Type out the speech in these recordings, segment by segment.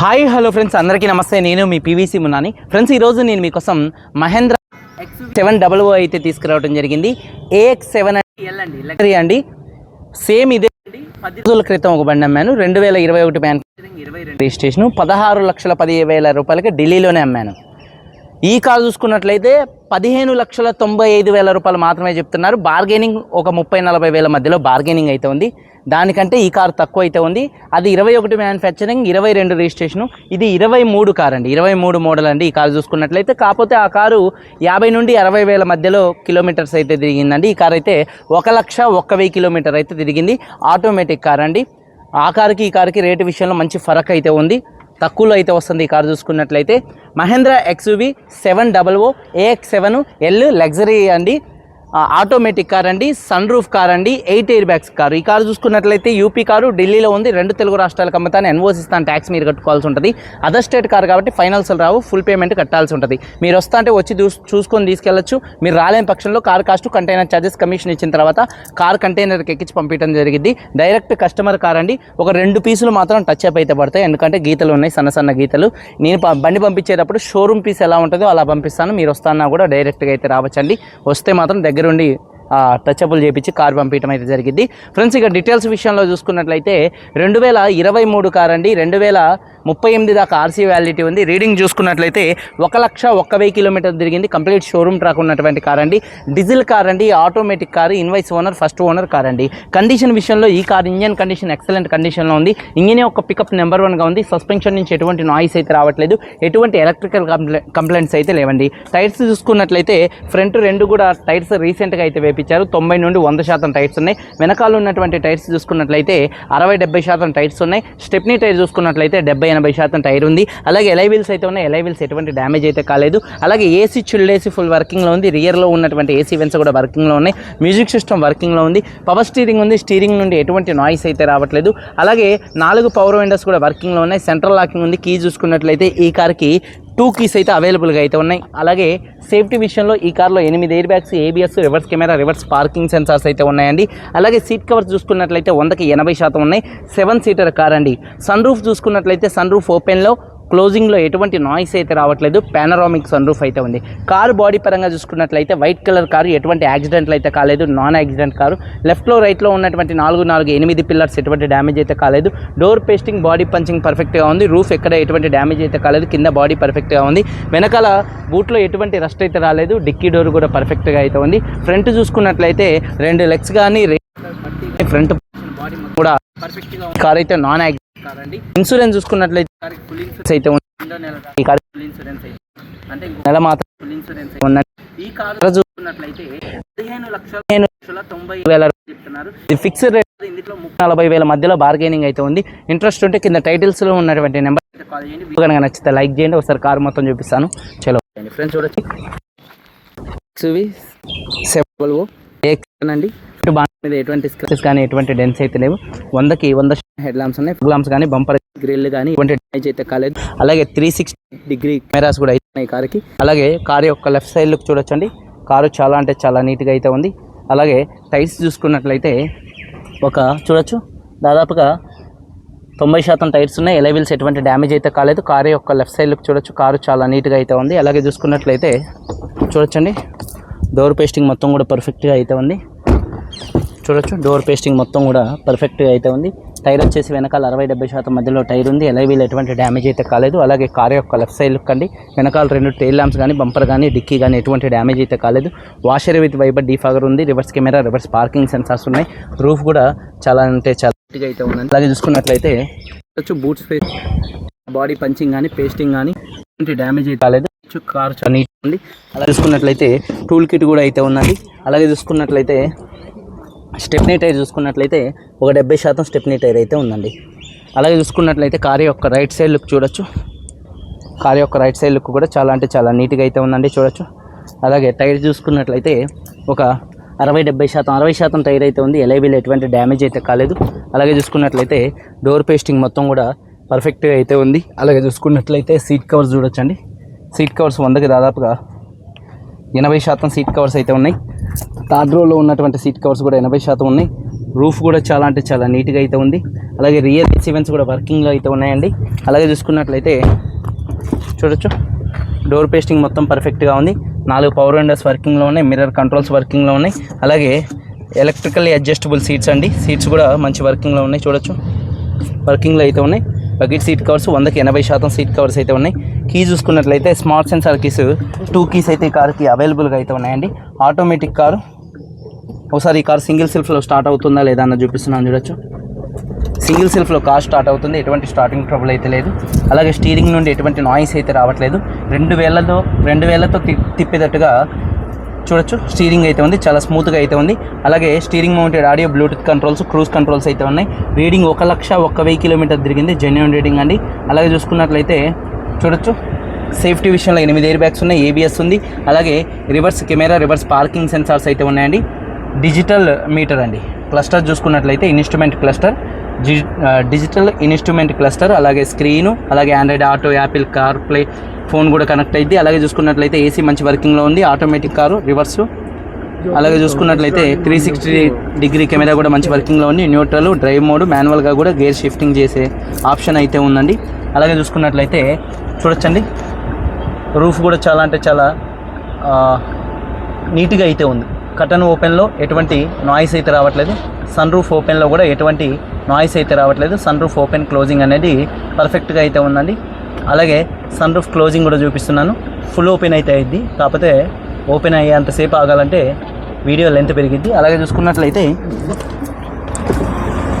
Hi hello friends, అందరికీ నమస్తే. నేను మీ పీవీసీ మున్నాని. ఫ్రెండ్స్, ఈరోజు నేను మీకోసం మహేంద్ర X700 అయితే తీసుకురావడం జరిగింది. AX7 అండి. సేమ్ ఇదే 10 రోజుల క్రితం ఒక బండి అమ్మాను. 2021 మ్యానుఫ్యాక్చరింగ్, రిజిస్ట్రేషన్, 16,10,000 రూపాయలకి ఢిల్లీలోనే అమ్మాను. ఈ కార్ చూసుకున్నట్లయితే 15,95,000 రూపాయలు మాత్రమే చెప్తున్నారు. బార్గెనింగ్ ఒక 30-40 వేల మధ్యలో బార్గెనింగ్ అయితే ఉంది. దానికంటే ఈ కారు తక్కువ అయితే ఉంది. అది 21 మ్యానుఫ్యాక్చరింగ్, 22 రిజిస్ట్రేషను. ఇది 23 కార్ అండి, 23 మోడల్ అండి. ఈ కారు చూసుకున్నట్లయితే కాకపోతే ఆ కారు 50 నుండి 60 వేల మధ్యలో కిలోమీటర్స్ అయితే తిరిగిందండి. ఈ కార్ అయితే 1,01,000 కిలోమీటర్ అయితే తిరిగింది. ఆటోమేటిక్ కార్ అండి. ఆ కారుకి ఈ కారుకి రేటు విషయంలో మంచి ఫరక్ అయితే ఉంది, తక్కువలో అయితే వస్తుంది. ఈ కారు చూసుకున్నట్లయితే మహేంద్ర XUV 700 AX7L లగ్జరీ అండి. ఆటోమేటిక్ కార్ అండి, సన్ రూఫ్ కార్ అండి, 8 ఎయిర్ బ్యాగ్స్ కారు. ఈ కారు చూసుకున్నట్లయితే యూపీ కారు, ఢిల్లీలో ఉంది. 2 తెలుగు రాష్ట్రాలకు అమ్ముతాను. ఎన్ఓసి ఇస్తాను, ట్యాక్స్ మీరు కట్టుకోవాల్సి ఉంటుంది. అదర్ స్టేట్ కార్ కాబట్టి ఫైనాన్స్ రావు, ఫుల్ పేమెంట్ కట్టాల్సి ఉంటుంది. మీరు వస్తా అంటే వచ్చి చూసుకొని తీసుకెళ్ళచ్చు. మీరు రాలేని పక్షంలో car cost, container charges, commission ఇచ్చిన తర్వాత కార్ కంటైనర్కి ఎక్కించి పంపించడం జరిగింది. డైరెక్ట్ కస్టమర్ కార్ అండి. ఒక 2 పీసులు మాత్రం టచ్ అప్ అయితే పడతాయి, ఎందుకంటే గీతలు ఉన్నాయి, సన్న సన్న గీతలు. నేను బండి పంపించేటప్పుడు షోరూమ్ పీస్ ఎలా ఉంటుందో అలా పంపిస్తాను. మీరు వస్తానా కూడా డైరెక్ట్గా అయితే రావచ్చండి. వస్తే మాత్రం దగ్గరుండి టచ్అప్లు చేయించి కార్ పంపించడం అయితే జరిగింది. ఫ్రెండ్స్, ఇక డీటెయిల్స్ విషయంలో చూసుకున్నట్లయితే 2023 కార్ అండి. 2038 దాకా ఆర్సీ వ్యాలిడిటీ ఉంది. రీడింగ్ చూసుకున్నట్లయితే 1,01,000 కిలోమీటర్ తిరిగింది. కంప్లీట్ షోరూమ్ ట్రాక్ ఉన్నటువంటి కార్ అండి. డీజిల్ కార్ అండి, automatic car, invoice owner, first owner car అండి. కండిషన్ విషయంలో ఈ కార్ ఇంజన్ కండిషన్ ఎక్సలెంట్ కండిషన్లో ఉంది. ఇంజనే ఒక పికప్ నెంబర్ 1గా ఉంది. సస్పెన్షన్ నుంచి ఎటువంటి నాయిస్ అయితే రావట్లేదు, ఎటువంటి ఎలక్ట్రికల్ కంప్లైంట్స్ అయితే లేవండి. టైర్స్ చూసుకున్నట్లయితే ఫ్రంట్ 2 కూడా టైర్స్ రీసెంట్గా అయితే వేపించారు. 90 నుండి 100% టైర్స్ ఉన్నాయి. వెనకాల ఉన్నటువంటి టైర్స్ చూసుకున్నట్లయితే 60-70% టైర్స్ ఉన్నాయి. స్టెప్నీ టైర్ చూసుకున్నట్లయితే 70-80% టైర్ ఉంది. అలాగే ఎలై వీల్స్ అయితే ఉన్నాయి. ఎలై వీల్స్ ఎటువంటి డ్యామేజ్ అయితే కాలేదు. అలాగే ఏసీ, చిల్డ్ ఏసీ ఫుల్ వర్కింగ్లో ఉంది. రియర్లో ఉన్నటువంటి ఏసీ వెన్స్ కూడా వర్కింగ్లో ఉన్నాయి. మ్యూజిక్ సిస్టమ్ వర్కింగ్లో ఉంది. పవర్ స్టీరింగ్ ఉంది. స్టీరింగ్ నుండి ఎటువంటి నాయిస్ అయితే రావట్లేదు. అలాగే 4 పవర్ విండోస్ కూడా వర్కింగ్లో ఉన్నాయి. సెంట్రల్ లాకింగ్ ఉంది. కీ చూసుకున్నట్లయితే ఈ కార్కి 2 కీస్ అయితే అవైలబుల్గా అయితే ఉన్నాయి. అలాగే సేఫ్టీ విషయంలో ఈ కార్లో 8 air bags, ABS, reverse camera, reverse parking sensors అయితే ఉన్నాయండి. అలాగే సీట్ కవర్స్ చూసుకున్నట్లయితే 100కి 80% ఉన్నాయి. 7 సీటర్ కార్ అండి. సన్ రూఫ్ చూసుకున్నట్లయితే సన్ రూఫ్ ఓపెన్లో, క్లోజింగ్లో ఎటువంటి నాయిస్ అయితే రావట్లేదు. పానరామిక్ సన్ రూఫ్ అయితే ఉంది. కారు బాడీ పరంగా చూసుకున్నట్లయితే వైట్ కలర్ కారు, ఎటువంటి యాక్సిడెంట్లు అయితే కాలేదు, నాన్ యాక్సిడెంట్ కారు. లెఫ్ట్లో రైట్లో ఉన్నటువంటి 4 పిల్లర్స్ ఎటువంటి డ్యామేజ్ అయితే కాలేదు. డోర్ పేస్టింగ్, బాడీ పంచింగ్ పర్ఫెక్ట్గా ఉంది. రూఫ్ ఎక్కడ ఎటువంటి డ్యామేజ్ అయితే కాలేదు. కింద బాడీ పర్ఫెక్ట్గా ఉంది. వెనకాల బూట్లో ఎటువంటి రస్ట్ అయితే రాలేదు. డిక్కీ డోర్ కూడా పర్ఫెక్ట్గా అయితే ఉంది. ఫ్రంట్ చూసుకున్నట్లయితే 2 లెగ్స్ కానీ ఫ్రంట్ బాడీ కూడా పర్ఫెక్ట్గా ఉంది. కార్ అయితే నాన్ యాక్సిడెంట్ కార్ అండి. ఇన్సూరెన్స్ చూసుకున్నట్లయితే ఫుల్ ఇన్సూరెన్స్ అయితే ఉంది. ఈ కార్ ఫుల్ ఇన్సూరెన్స్ అయితే అంటే నెల మాత్రం ఫుల్ ఇన్సూరెన్స్ ఉందండి. ఈ కార్ చూసుకున్నట్లయితే 15,90,000 చెప్తున్నారు. ఇది ఫిక్స్డ్ రేట్. ఇందులో 30-40 వేల మధ్యలో బార్గెనింగ్ అయితే ఉంది. ఇంట్రెస్ట్ ఉంటే కింద టైటిల్స్లో ఉన్నటువంటి నెంబర్ కాల్ చేయండి. కనుక నచ్చితే లైక్ చేయండి. ఒకసారి కార్ మొత్తం చూపిస్తాను. చలో ఫ్రెండ్స్, చూడొచ్చు. XUV 700 AX7 అండి. మీద ఎటువంటి స్క్రాచెస్ కానీ ఎటువంటి డెన్స్ అయితే లేవు. 100కి 100 హెడ్ ల్యాంప్స్ ఉన్నాయి. ఫుల్ ల్యాంప్స్ కానీ, బంపర్ గ్రిల్ కానీ ఎటువంటి డ్యామేజ్ అయితే కాలేదు. అలాగే 360 కెమెరాస్ కూడా ఉన్నాయి కార్కి. అలాగే కార్ యొక్క లెఫ్ట్ సైడ్ లుక్ చూడొచ్చండి. కారు చాలా అంటే చాలా నీట్గా అయితే ఉంది. అలాగే టైర్స్ చూసుకున్నట్లయితే చూడొచ్చు, దాదాపుగా 90% టైర్స్ ఉన్నాయి. ఎలై వీల్స్ ఎటువంటి డ్యామేజ్ అయితే కాలేదు. కారు యొక్క లెఫ్ట్ సైడ్ లుక్ చూడొచ్చు. కారు చాలా నీట్గా అయితే ఉంది. అలాగే చూసుకున్నట్లయితే చూడొచ్చండి, డోర్ పేస్టింగ్ మొత్తం కూడా పర్ఫెక్ట్గా అయితే ఉంది. చూడొచ్చు, డోర్ పేస్టింగ్ మొత్తం కూడా పర్ఫెక్ట్గా అయితే ఉంది. టైర్ వచ్చేసి వెనకాల 60-70% మధ్యలో టైర్ ఉంది. ఎలై వీల్ ఎటువంటి డ్యామేజ్ అయితే కాలేదు. అలాగే కార్ యొక్క లెఫ్ట్ సైడ్ లుక్ అండి. వెనకాల 2 టైల్ ల్యాంప్స్ కానీ, బంపర్ కానీ, డిక్కీ కానీ ఎటువంటి డ్యామేజ్ అయితే కాలేదు. వాషర్ విత్ వైబర్ డీఫాగర్ ఉంది. Reverse camera, reverse parking sensors ఉన్నాయి. రూఫ్ కూడా చాలా అంటే చాలా నీట్గా అయితే ఉందండి. అలాగే చూసుకున్నట్లయితే బూట్ స్పేస్, బాడీ పంచింగ్ కానీ, పేస్టింగ్ కానీ ఎటువంటి డ్యామేజ్ అయితే కాలేదు. కార్ చాలా నీట్ ఉంది. అలా చూసుకున్నట్లయితే టూల్ కిట్ కూడా అయితే ఉందండి. అలాగే చూసుకున్నట్లయితే స్టెప్నీ టైర్ చూసుకున్నట్లయితే ఒక 70% స్టెప్నీ టైర్ అయితే ఉందండి. అలాగే చూసుకున్నట్లయితే కారు యొక్క రైట్ సైడ్ లుక్ చూడొచ్చు. కారు యొక్క రైట్ సైడ్ లుక్ కూడా చాలా అంటే చాలా నీట్గా అయితే ఉందండి, చూడొచ్చు. అలాగే టైర్ చూసుకున్నట్లయితే ఒక 60% టైర్ అయితే ఉంది. ఎలై వీల్ ఎటువంటి డ్యామేజ్ అయితే కాలేదు. అలాగే చూసుకున్నట్లయితే డోర్ పేస్టింగ్ మొత్తం కూడా పర్ఫెక్ట్గా అయితే ఉంది. అలాగే చూసుకున్నట్లయితే సీట్ కవర్స్ చూడొచ్చండి. సీట్ కవర్స్ 100కి దాదాపుగా 80% సీట్ కవర్స్ అయితే ఉన్నాయి. థర్డ్ రోలో ఉన్నటువంటి సీట్ కవర్స్ కూడా 80% ఉన్నాయి. రూఫ్ కూడా చాలా అంటే చాలా నీట్గా అయితే ఉంది. అలాగే రియర్ ఎక్సివెన్స్ కూడా వర్కింగ్లో అయితే ఉన్నాయండి. అలాగే చూసుకున్నట్లయితే చూడొచ్చు డోర్ పేస్టింగ్ మొత్తం పర్ఫెక్ట్గా ఉంది. 4 పవర్ విండోస్ వర్కింగ్లో ఉన్నాయి. మిర్రర్ కంట్రోల్స్ వర్కింగ్లో ఉన్నాయి. అలాగే ఎలక్ట్రికల్లీ అడ్జస్టబుల్ సీట్స్ అండి. సీట్స్ కూడా మంచి వర్కింగ్లో ఉన్నాయి. చూడొచ్చు వర్కింగ్లో అయితే ఉన్నాయి. బకెట్ సీట్ కవర్స్ 100కి 80% సీట్ కవర్స్ అయితే ఉన్నాయి. కీ చూసుకున్నట్లయితే స్మార్ట్ సెన్సార్ కీస్ 2 కీస్ అయితే ఈ కార్కి అవైలబుల్గా అయితే ఉన్నాయండి. Automatic car. ఒకసారి ఈ కార్ సింగిల్ సెల్ఫ్లో స్టార్ట్ అవుతుందా లేదా అన్న చూపిస్తున్నాను. చూడొచ్చు సింగిల్ సెల్ఫ్లో కార్ స్టార్ట్ అవుతుంది. ఎటువంటి స్టార్టింగ్ ట్రబుల్ అయితే లేదు. అలాగే స్టీరింగ్ నుండి ఎటువంటి నాయిస్ అయితే రావట్లేదు. 2 వేళ్లతో తిప్పేటట్టుగా చూడొచ్చు స్టీరింగ్ అయితే ఉంది. చాలా స్మూత్గా అయితే ఉంది. అలాగే steering mounted audio, Bluetooth controls, cruise controls అయితే ఉన్నాయి. రీడింగ్ 1,01,000 కిలోమీటర్ తిరిగింది. జెన్యూన్ రీడింగ్ అండి. అలాగే చూసుకున్నట్లయితే చూడొచ్చు సేఫ్టీ విషయంలో 8 ఎయిర్ బ్యాగ్స్ ఉన్నాయి. ఏబిఎస్ ఉంది. అలాగే reverse camera, reverse parking sensors అయితే ఉన్నాయండి. డిజిటల్ మీటర్ అండి. క్లస్టర్ చూసుకున్నట్లయితే instrument cluster, digital instrument cluster, అలాగే స్క్రీను, అలాగే Android auto, Apple car play phone కూడా కనెక్ట్ అయింది. అలాగే చూసుకున్నట్లయితే ఏసీ మంచి వర్కింగ్లో ఉంది. Automatic car, reverse. అలాగే చూసుకున్నట్లయితే 360 డిగ్రీ కెమెరా కూడా మంచి వర్కింగ్లో ఉంది. న్యూట్రల్, డ్రైవ్ మోడ్, మాన్యువల్గా కూడా గేర్ షిఫ్టింగ్ చేసే ఆప్షన్ అయితే ఉందండి. అలాగే చూసుకున్నట్లయితే చూడొచ్చండి రూఫ్ కూడా చాలా అంటే చాలా నీట్గా అయితే ఉంది. కర్టన్ ఓపెన్లో ఎటువంటి నాయిస్ అయితే రావట్లేదు. సన్ రూఫ్ ఓపెన్లో కూడా ఎటువంటి నాయిస్ అయితే రావట్లేదు. సన్ రూఫ్ ఓపెన్ క్లోజింగ్ అనేది పర్ఫెక్ట్గా అయితే ఉందండి. అలాగే సన్ రూఫ్ క్లోజింగ్ కూడా చూపిస్తున్నాను. ఫుల్ ఓపెన్ అయితే అయింది. కాకపోతే ఓపెన్ అయ్యేంతసేపు ఆగాలంటే వీడియో లెంత్ పెరిగిద్ది. అలాగే చూసుకున్నట్లయితే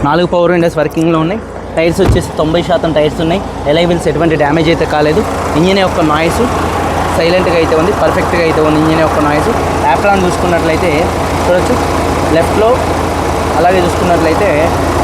4 పవర్ విండోస్ వర్కింగ్లో ఉన్నాయి. టైర్స్ వచ్చేసి 90% టైర్స్ ఉన్నాయి. ఎలాయ్ వీల్స్ ఎటువంటి డ్యామేజ్ అయితే కాలేదు. ఇంజిన్ యొక్క నాయిస్ సైలెంట్గా అయితే ఉంది. పర్ఫెక్ట్గా అయితే ఉంది ఇంజిన్ యొక్క నాయిస్. యాప్రాన్ చూసుకున్నట్లయితే చూడొచ్చు లెఫ్ట్లో, అలాగే చూసుకున్నట్లయితే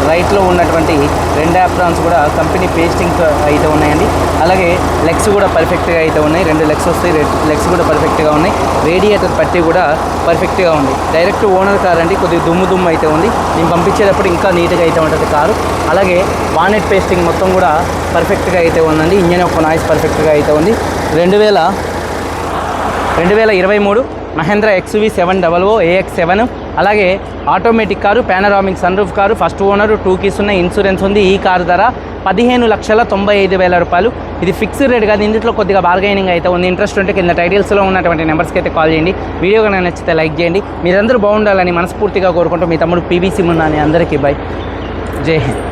రైట్లో ఉన్నటువంటి 2 యాప్రాన్స్ కూడా కంపెనీ పేస్టింగ్ అయితే ఉన్నాయండి. అలాగే లెగ్స్ కూడా పర్ఫెక్ట్గా అయితే ఉన్నాయి. 2 లెగ్స్ వస్తాయి. లెగ్స్ కూడా పర్ఫెక్ట్గా ఉన్నాయి. రేడియేటర్ పట్టి కూడా పర్ఫెక్ట్గా ఉంది. డైరెక్ట్ ఓనర్ కార్ అండి. కొద్దిగా దుమ్ము అయితే ఉంది. నేను పంపించేటప్పుడు ఇంకా నీట్గా అయితే ఉంటుంది కారు. అలాగే బానెట్ పేస్టింగ్ మొత్తం కూడా పర్ఫెక్ట్గా అయితే ఉందండి. ఇంజన్ యొక్క నాయిస్ పర్ఫెక్ట్గా అయితే ఉంది. 2023 మహేంద్ర XUV 700 AX7. అలాగే automatic car, panoramic sunroof car, first owner, 2 keys ఉన్నాయి, ఇన్సూరెన్స్ ఉంది. ఈ కారు ధర 15,95,000 రూపాయలు. ఇది ఫిక్స్డ్ రేట్ కాదు. ఇందులో కొద్దిగా బార్గైనింగ్ అయితే ఉంది. ఇంట్రెస్ట్ ఉంటే కింద టైటిల్స్లో ఉన్నటువంటి నెంబర్స్కి అయితే కాల్ చేయండి. వీడియో కనుక నచ్చితే లైక్ చేయండి. మీరందరూ బాగుండాలని మనస్ఫూర్తిగా కోరుకుంటూ మీ తమ్ముడు PVC మున్నాని. అందరికీ బై. జై హింద్.